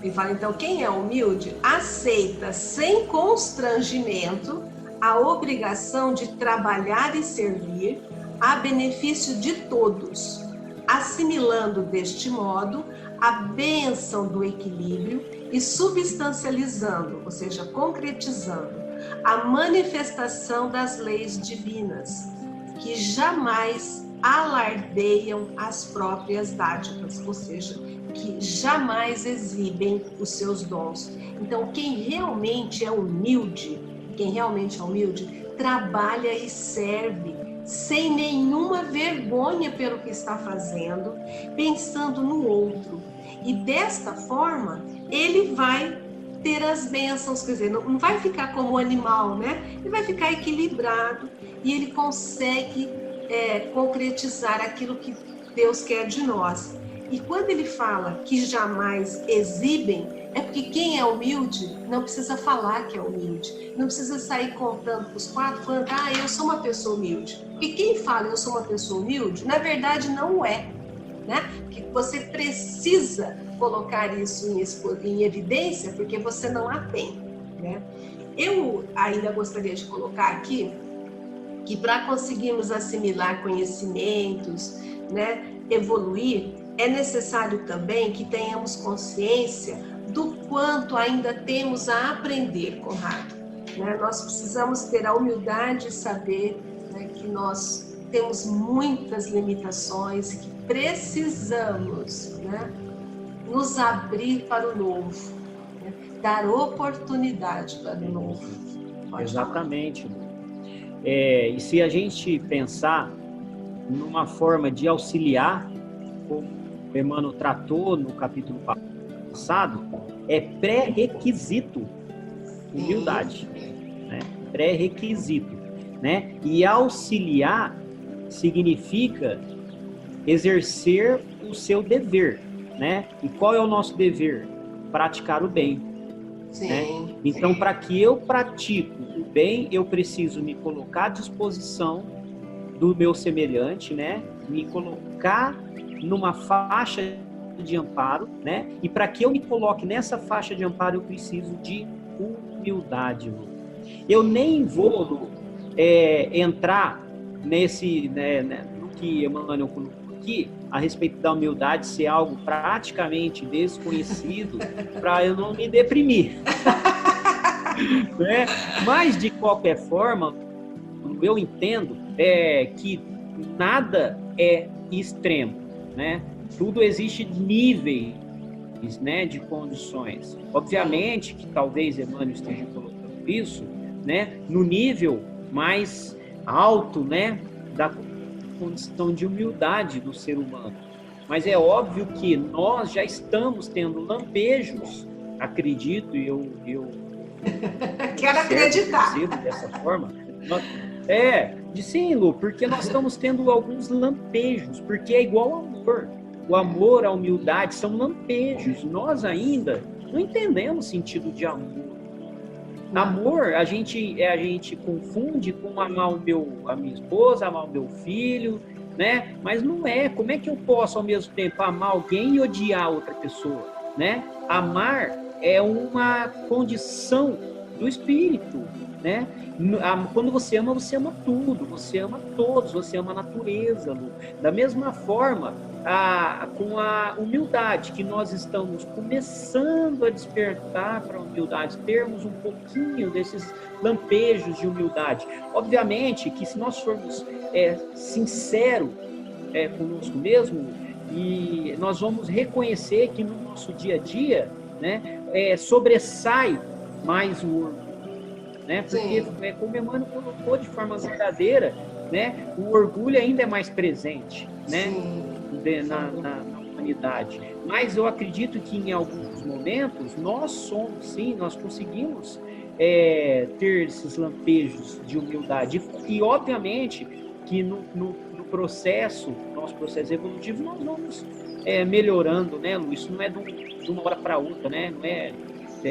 Ele fala, então, quem é humilde aceita sem constrangimento a obrigação de trabalhar e servir a benefício de todos, assimilando deste modo a bênção do equilíbrio e substancializando, ou seja, concretizando, a manifestação das leis divinas, que jamais alardeiam as próprias dádivas, ou seja, que jamais exibem os seus dons. Então, quem realmente é humilde, trabalha e serve sem nenhuma vergonha pelo que está fazendo, pensando no outro. E desta forma, ele vai ter as bênçãos, quer dizer, não vai ficar como um animal, né? Ele vai ficar equilibrado e ele consegue concretizar aquilo que Deus quer de nós. E quando ele fala que jamais exibem, é porque quem é humilde não precisa falar que é humilde, não precisa sair contando para os quatro, falando, eu sou uma pessoa humilde. Porque quem fala eu sou uma pessoa humilde, na verdade não é, né? Que você precisa colocar isso em evidência porque você não a tem, né? Eu ainda gostaria de colocar aqui que para conseguirmos assimilar conhecimentos, né, evoluir, é necessário também que tenhamos consciência do quanto ainda temos a aprender, Conrado. Né? Nós precisamos ter a humildade de saber, né, que nós temos muitas limitações e que precisamos, né, nos abrir para o novo, né, dar oportunidade para o novo. Exatamente. E se a gente pensar numa forma de auxiliar, como o Emmanuel tratou no capítulo passado, é pré-requisito humildade, né? Pré-requisito, né? E auxiliar significa exercer o seu dever, né? E qual é o nosso dever? Praticar o bem. Sim, né? Então, para que eu pratique o bem, eu preciso me colocar à disposição do meu semelhante, né? Me colocar numa faixa de amparo, né? E para que eu me coloque nessa faixa de amparo, eu preciso de humildade. Lu. Eu nem vou, Lu, entrar nesse, né, no que Emmanuel colocou aqui, a respeito da humildade ser algo praticamente desconhecido, para eu não me deprimir. Né? Mas, de qualquer forma, eu entendo que nada é extremo, né? Tudo existe níveis, né, de condições. Obviamente que talvez Emmanuel esteja colocando isso, né, no nível mais alto, né, da condição de humildade do ser humano. Mas é óbvio que nós já estamos tendo lampejos, acredito, e eu quero acreditar dessa forma, Sim, Lu, porque nós estamos tendo alguns lampejos, porque é igual ao amor. O amor, a humildade são lampejos. Nós ainda não entendemos o sentido de amor. Amor, a gente confunde com amar a minha esposa, amar o meu filho, né? Mas não é. Como é que eu posso, ao mesmo tempo, amar alguém e odiar outra pessoa, né? Amar é uma condição do espírito, né? Quando você ama tudo, você ama todos, você ama a natureza, Lu. Da mesma forma, com a humildade, que nós estamos começando a despertar para a humildade, termos um pouquinho desses lampejos de humildade. Obviamente que se nós formos sinceros conosco mesmo, e nós vamos reconhecer que no nosso dia a dia, né, sobressai mais o orgulho, né? Porque, como Emmanuel colocou de forma verdadeira, né, o orgulho ainda é mais presente, né, na humanidade. Mas eu acredito que em alguns momentos nós conseguimos ter esses lampejos de humildade. E obviamente que no nosso processo evolutivo, nós vamos melhorando, né, Lu? Isso não é de uma hora para outra, né? Não é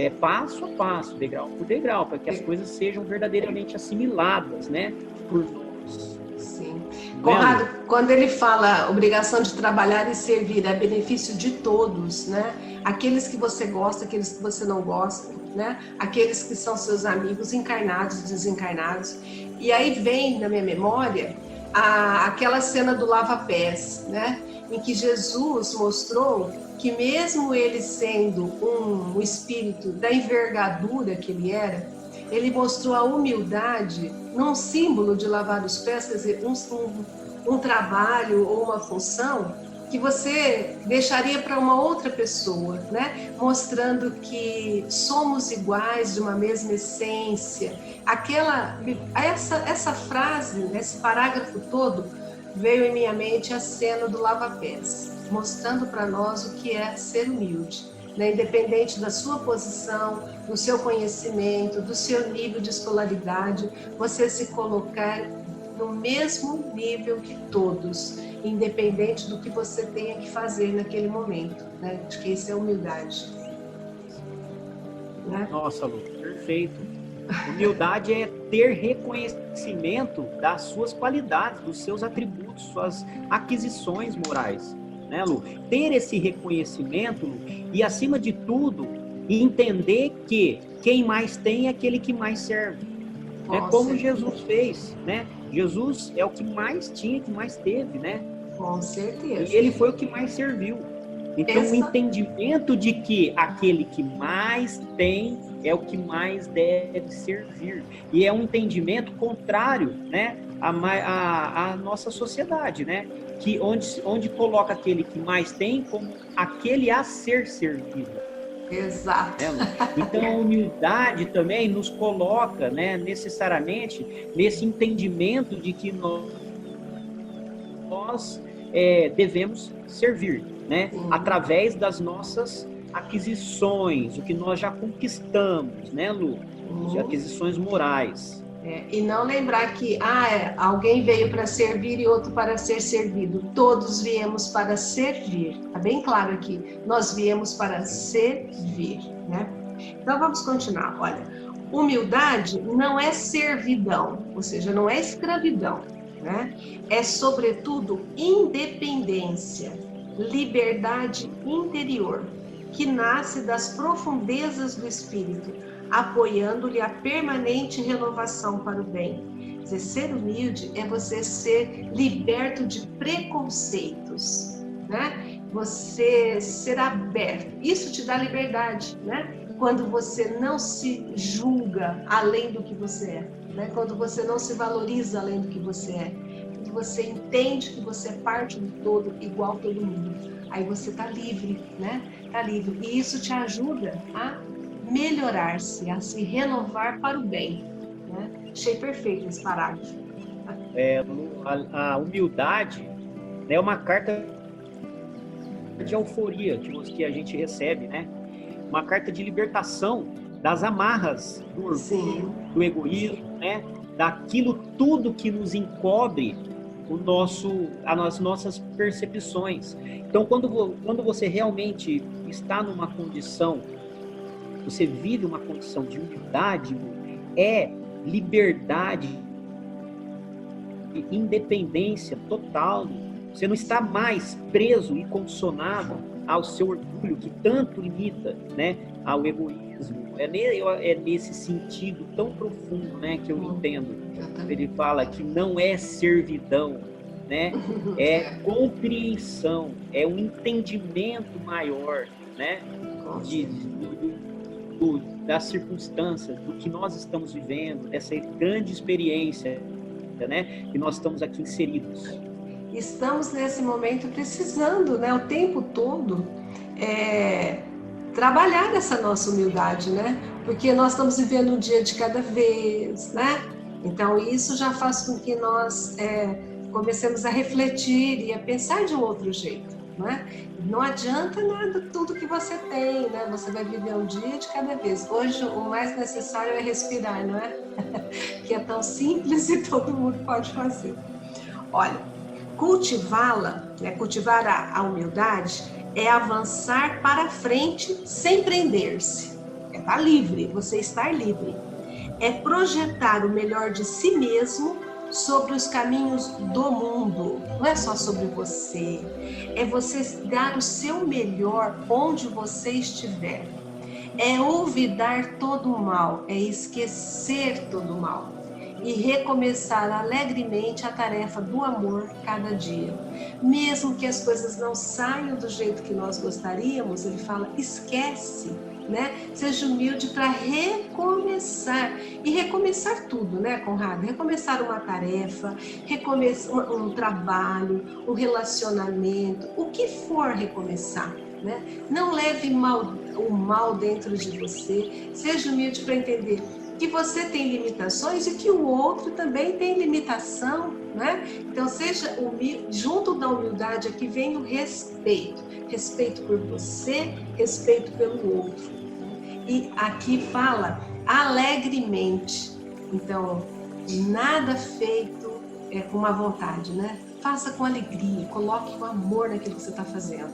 passo a passo, degrau por degrau, para que as coisas sejam verdadeiramente assimiladas, né, por nós. Sim. Conrado, quando ele fala obrigação de trabalhar e servir é benefício de todos, né? Aqueles que você gosta, aqueles que você não gosta, né? Aqueles que são seus amigos, encarnados e desencarnados. E aí vem na minha memória aquela cena do lava-pés, né? Em que Jesus mostrou que mesmo ele sendo um espírito da envergadura que ele era, ele mostrou a humildade num símbolo de lavar os pés, quer dizer, um trabalho ou uma função que você deixaria para uma outra pessoa, né? Mostrando que somos iguais, de uma mesma essência. Essa frase, esse parágrafo todo, veio em minha mente a cena do lava-pés, mostrando para nós o que é ser humilde, né? Independente da sua posição, do seu conhecimento, do seu nível de escolaridade, você se colocar no mesmo nível que todos, independente do que você tenha que fazer naquele momento, né? Acho que isso é humildade. Né? Nossa, Lu, perfeito. Humildade é ter reconhecimento das suas qualidades, dos seus atributos, suas aquisições morais, né, Lu? Ter esse reconhecimento, Lu, e acima de tudo, entender que quem mais tem é aquele que mais serve. É como Jesus fez, né? Jesus é o que mais tinha, que mais teve, né? Com certeza. E ele foi o que mais serviu. Então, o entendimento de que aquele que mais tem é o que mais deve servir. E é um entendimento contrário, né, à nossa sociedade, né? Que onde coloca aquele que mais tem como aquele a ser servido. Exato. Então, a humildade também nos coloca, né, necessariamente nesse entendimento de que nós devemos servir, né, através das nossas aquisições, o que nós já conquistamos, né, Lu? De aquisições morais. E não lembrar que alguém veio para servir e outro para ser servido. Todos viemos para servir. Está bem claro aqui. Nós viemos para servir, né? Então vamos continuar. Olha, humildade não é servidão, ou seja, não é escravidão, né? É sobretudo independência, liberdade interior, que nasce das profundezas do espírito, apoiando-lhe a permanente renovação para o bem. Dizer, ser humilde é você ser liberto de preconceitos, né? Você ser aberto. Isso te dá liberdade, né? Quando você não se julga além do que você é, né? Quando você não se valoriza além do que você é. Quando você entende que você é parte do todo, igual todo mundo. Aí você está livre, né? Está livre. E isso te ajuda a melhorar-se, a se renovar para o bem. Né? Achei perfeito esse parágrafo. A humildade é uma carta de euforia que a gente recebe, né? Uma carta de libertação das amarras do orgulho, do egoísmo, né? daquilo tudo que nos encobre as nossas percepções. Então, quando você realmente está numa condição, você vive uma condição de humildade, é liberdade, independência total. Você não está mais preso e condicionado ao seu orgulho, que tanto limita, né, ao egoísmo. É nesse sentido tão profundo, né, que eu entendo. Ele fala que não é servidão, né, é compreensão, é um entendimento maior, né, das circunstâncias, do que nós estamos vivendo, dessa grande experiência, né, que nós estamos aqui inseridos. Estamos nesse momento precisando, né, o tempo todo, trabalhar essa nossa humildade, né? Porque nós estamos vivendo um dia de cada vez, né? Então isso já faz com que nós comecemos a refletir e a pensar de um outro jeito, né? Não adianta nada tudo que você tem, né? Você vai viver um dia de cada vez. Hoje o mais necessário é respirar, não é? Que é tão simples e todo mundo pode fazer. Olha, cultivá-la, né? Cultivar a humildade é avançar para frente sem prender-se. É estar livre, você estar livre. É projetar o melhor de si mesmo sobre os caminhos do mundo. Não é só sobre você. É você dar o seu melhor onde você estiver. É olvidar todo o mal, é esquecer todo o mal e recomeçar alegremente a tarefa do amor cada dia. Mesmo que as coisas não saiam do jeito que nós gostaríamos, ele fala, esquece, né? Seja humilde para recomeçar. E recomeçar tudo, né, Conrado? Recomeçar uma tarefa, recomeçar um trabalho, um relacionamento, o que for recomeçar, né? Não leve o mal dentro de você. Seja humilde para entender que você tem limitações e que o outro também tem limitação, né? Então, seja humilde, junto da humildade aqui vem o respeito. Respeito por você, respeito pelo outro. E aqui fala alegremente. Então, nada feito com má vontade, né? Faça com alegria, coloque o amor naquilo que você está fazendo.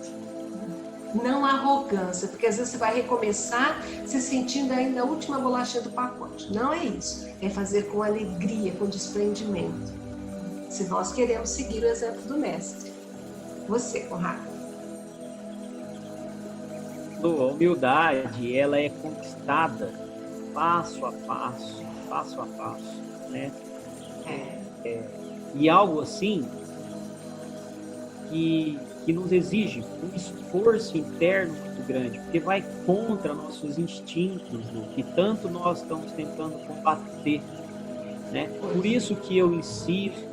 Não arrogância, porque às vezes você vai recomeçar se sentindo ainda a última bolachinha do pacote. Não é isso. É fazer com alegria, com desprendimento. Se nós queremos seguir o exemplo do mestre. Você, Conrado. A humildade, ela é conquistada passo a passo, né? E algo assim que nos exige um esforço interno muito grande, porque vai contra nossos instintos, que tanto nós estamos tentando combater, né? Por isso que eu insisto,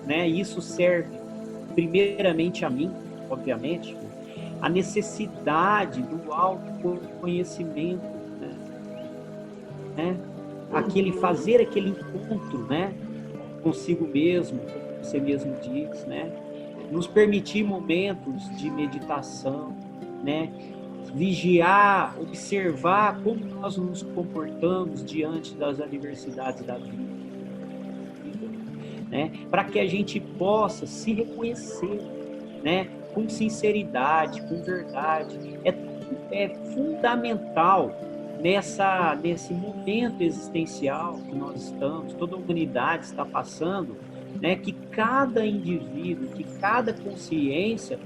né? Isso serve primeiramente a mim, obviamente, a necessidade do autoconhecimento, né? Fazer aquele encontro, né? Consigo mesmo, como você mesmo diz, né? Nos permitir momentos de meditação, né? Vigiar, observar como nós nos comportamos diante das adversidades da vida, né? Para que a gente possa se reconhecer, né? Com sinceridade, com verdade. É fundamental nesse momento existencial que nós estamos, toda a humanidade está passando, né, que cada indivíduo, que cada consciência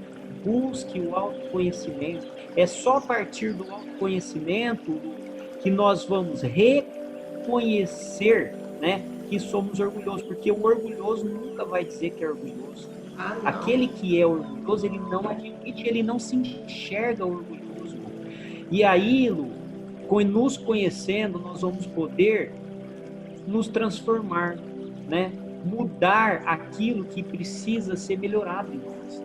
busque o autoconhecimento. É só a partir do autoconhecimento que nós vamos reconhecer, né, que somos orgulhosos, porque o orgulhoso nunca vai dizer que é orgulhoso. Aquele que é orgulhoso, ele não admite, ele não se enxerga orgulhoso. E aí, Lu, nos conhecendo, nós vamos poder nos transformar, né? Mudar aquilo que precisa ser melhorado em nós.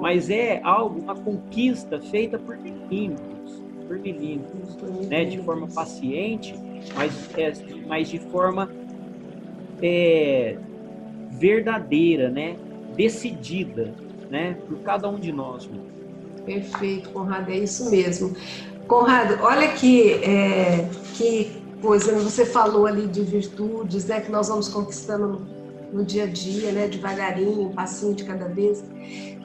Mas é uma conquista feita por milímetros, né? De forma paciente, mas de forma verdadeira, né? Decidida, né? Por cada um de nós. Perfeito, Conrado, é isso mesmo. Conrado, olha que Pois você falou ali de virtudes, né, que nós vamos conquistando no dia a dia, né, devagarinho, um passinho de cada vez.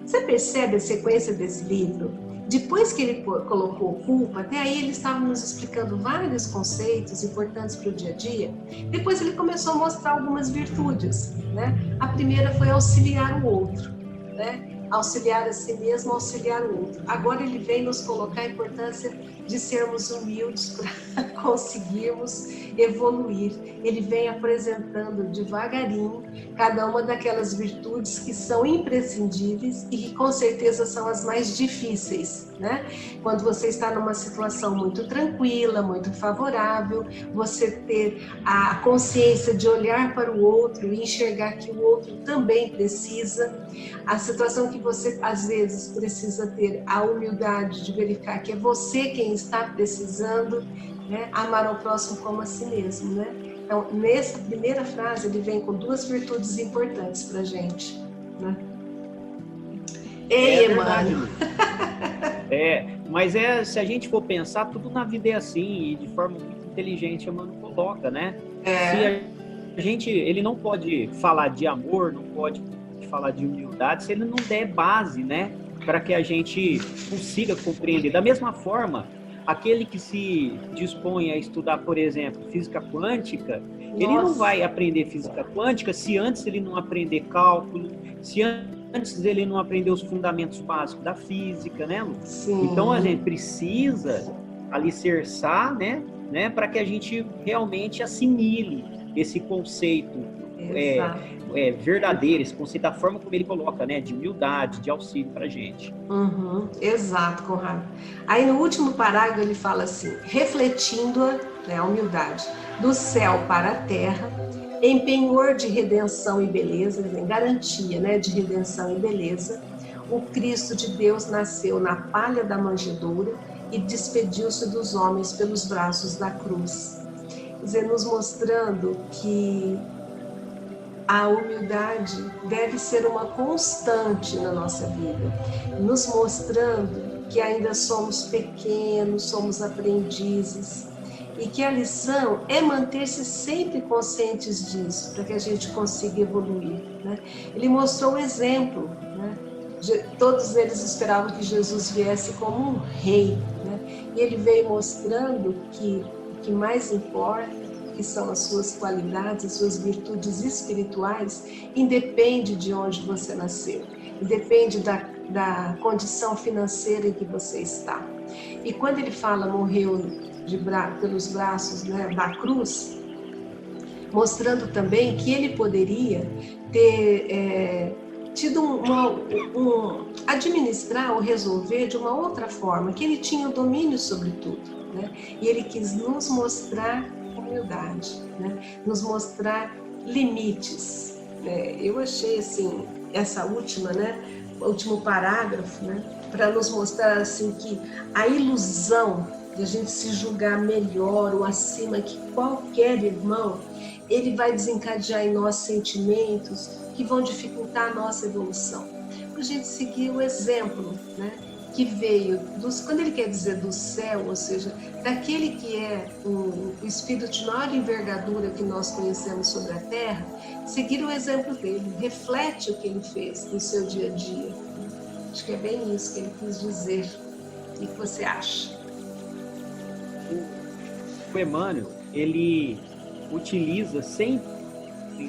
Você percebe a sequência desse livro? Depois que ele colocou culpa, até aí ele estava nos explicando vários conceitos importantes para o dia a dia. Depois ele começou a mostrar algumas virtudes, né? A primeira foi auxiliar o outro, né? Auxiliar a si mesmo, auxiliar o outro. Agora ele vem nos colocar a importância de sermos humildes para conseguirmos evoluir. Ele vem apresentando devagarinho cada uma daquelas virtudes que são imprescindíveis e que com certeza são as mais difíceis, né? Quando você está numa situação muito tranquila, muito favorável, você ter a consciência de olhar para o outro e enxergar que o outro também precisa. A situação que você às vezes precisa ter a humildade de verificar que é você quem está precisando, né? Amar ao próximo como a si mesmo, né? Então, nessa primeira frase, ele vem com duas virtudes importantes para a gente, né? Ei, Emmanuel! Mas se a gente for pensar, tudo na vida é assim, e de forma muito inteligente, Emmanuel coloca, né? Se ele não pode falar de amor, não pode falar de humildade, se ele não der base, né? Para que a gente consiga compreender. Da mesma forma, aquele que se dispõe a estudar, por exemplo, física quântica, ele não vai aprender física quântica se antes ele não aprender cálculo, se antes ele não aprender os fundamentos básicos da física, né, Lu? Sim. Então a gente precisa alicerçar, né, para que a gente realmente assimile esse conceito verdadeiro, esse conceito da forma como ele coloca, né, de humildade, de auxílio para a gente. Exato, Conrado. Aí no último parágrafo ele fala assim, refletindo a humildade do céu para a terra, em penhor de redenção e beleza, em garantia, né, de redenção e beleza, o Cristo de Deus nasceu na palha da manjedoura e despediu-se dos homens pelos braços da cruz. Quer dizer, nos mostrando que a humildade deve ser uma constante na nossa vida, nos mostrando que ainda somos pequenos, somos aprendizes, e que a lição é manter-se sempre conscientes disso, para que a gente consiga evoluir, né? Ele mostrou o exemplo, né? Todos eles esperavam que Jesus viesse como um rei, né? E ele veio mostrando que o que mais importa, que são as suas qualidades, as suas virtudes espirituais, independe de onde você nasceu, independe da condição financeira em que você está. E quando ele fala morreu pelos braços, né, da cruz, mostrando também que ele poderia ter tido administrar ou resolver de uma outra forma, que ele tinha o domínio sobre tudo, né? E ele quis nos mostrar humildade, né? Nos mostrar limites. Eu achei assim essa última, né, o último parágrafo, né, para nos mostrar assim que a ilusão de a gente se julgar melhor ou acima que qualquer irmão, ele vai desencadear em nós sentimentos que vão dificultar a nossa evolução. A gente seguir o exemplo, né, que veio, quando ele quer dizer do céu, ou seja, daquele que é o espírito de maior envergadura que nós conhecemos sobre a Terra, seguir o exemplo dele, reflete o que ele fez no seu dia a dia. Acho que é bem isso que ele quis dizer. O que você acha? O Emmanuel, ele utiliza sempre,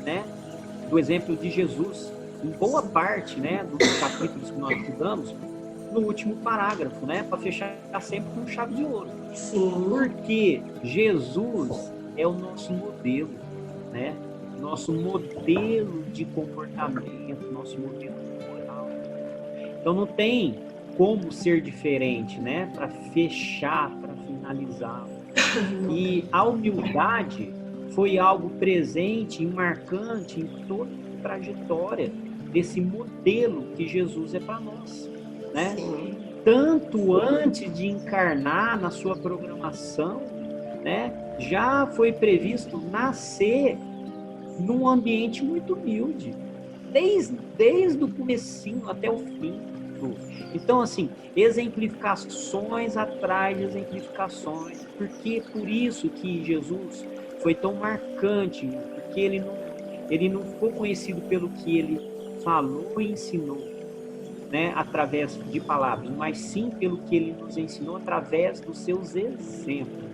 né, do exemplo de Jesus, em boa parte, né, dos capítulos que nós estudamos, no último parágrafo, né, para fechar sempre com chave de ouro. Sim. Porque Jesus é o nosso modelo, né, nosso modelo de comportamento, nosso modelo moral. Então não tem como ser diferente, né, para fechar, para finalizar. E a humildade foi algo presente e marcante em toda a trajetória desse modelo que Jesus é para nós, né? Sim. Tanto antes de encarnar na sua programação, né, já foi previsto nascer num ambiente muito humilde, desde o comecinho até o fim, Lu. Então, assim, exemplificações atrás de exemplificações, porque por isso que Jesus foi tão marcante, porque ele não foi conhecido pelo que ele falou e ensinou, né, através de palavras, mas sim pelo que ele nos ensinou através dos seus exemplos.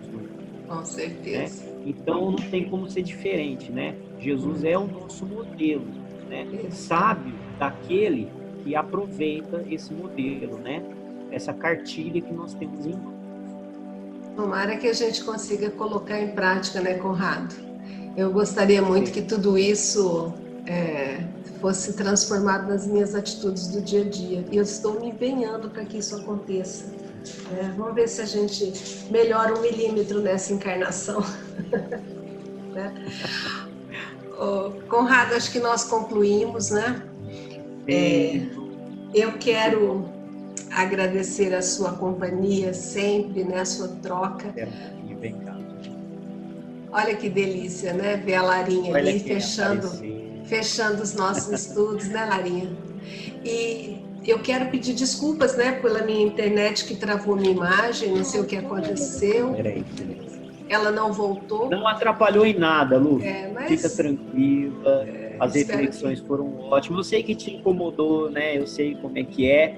Com certeza. Né? Então não tem como ser diferente, né? Jesus é o nosso modelo, né? Sábio daquele que aproveita esse modelo, né? Essa cartilha que nós temos em mãos. Tomara que a gente consiga colocar em prática, né, Conrado? Eu gostaria muito que tudo isso fosse transformado nas minhas atitudes do dia a dia. E eu estou me empenhando para que isso aconteça. Vamos ver se a gente melhora 1 milímetro nessa encarnação. Né? Conrado, acho que nós concluímos, né? Eu quero agradecer a sua companhia sempre, né? A sua troca. Vem cá. Olha que delícia, né? Ver a Larinha ali fechando os nossos estudos, né, Larinha? E eu quero pedir desculpas, né, pela minha internet que travou minha imagem, não sei o que aconteceu. Peraí. Ela não voltou. Não atrapalhou em nada, Lu. Mas... Fica tranquila. As reflexões foram ótimas. Eu sei que te incomodou, né? Eu sei como é que é.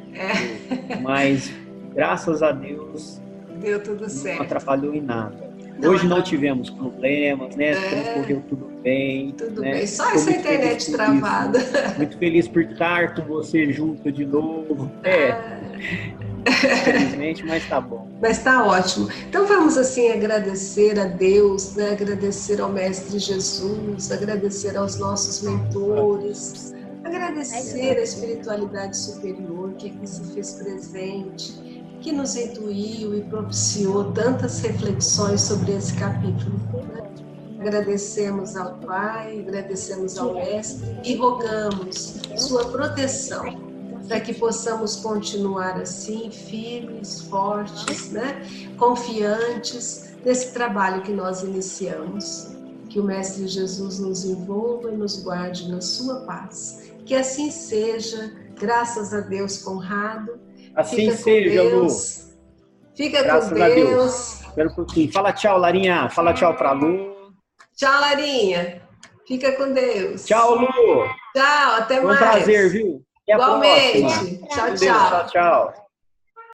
Mas, graças a Deus, deu tudo certo. Não atrapalhou em nada. Hoje não tivemos problemas, né? Transcorreu tudo bem. Tudo né? bem, só essa internet travada. Muito feliz por estar com você junto de novo. Infelizmente, mas tá bom. Mas tá ótimo. Então vamos assim agradecer a Deus, né? Agradecer ao Mestre Jesus, agradecer aos nossos mentores, agradecer a espiritualidade superior que aqui se fez presente, que nos intuiu e propiciou tantas reflexões sobre esse capítulo. Né? Agradecemos ao Pai, agradecemos ao Mestre e rogamos sua proteção para que possamos continuar assim, firmes, fortes, né? Confiantes nesse trabalho que nós iniciamos. Que o Mestre Jesus nos envolva e nos guarde na sua paz. Que assim seja, graças a Deus, Conrado. Assim seja, Lu. Fica com Deus. Espera um pouquinho. Fala tchau, Larinha. Fala tchau pra Lu. Tchau, Larinha. Fica com Deus. Tchau, Lu. Tchau, até mais. Foi um prazer, viu? Até a Igualmente. próxima. Tchau, tchau. Tchau, tchau.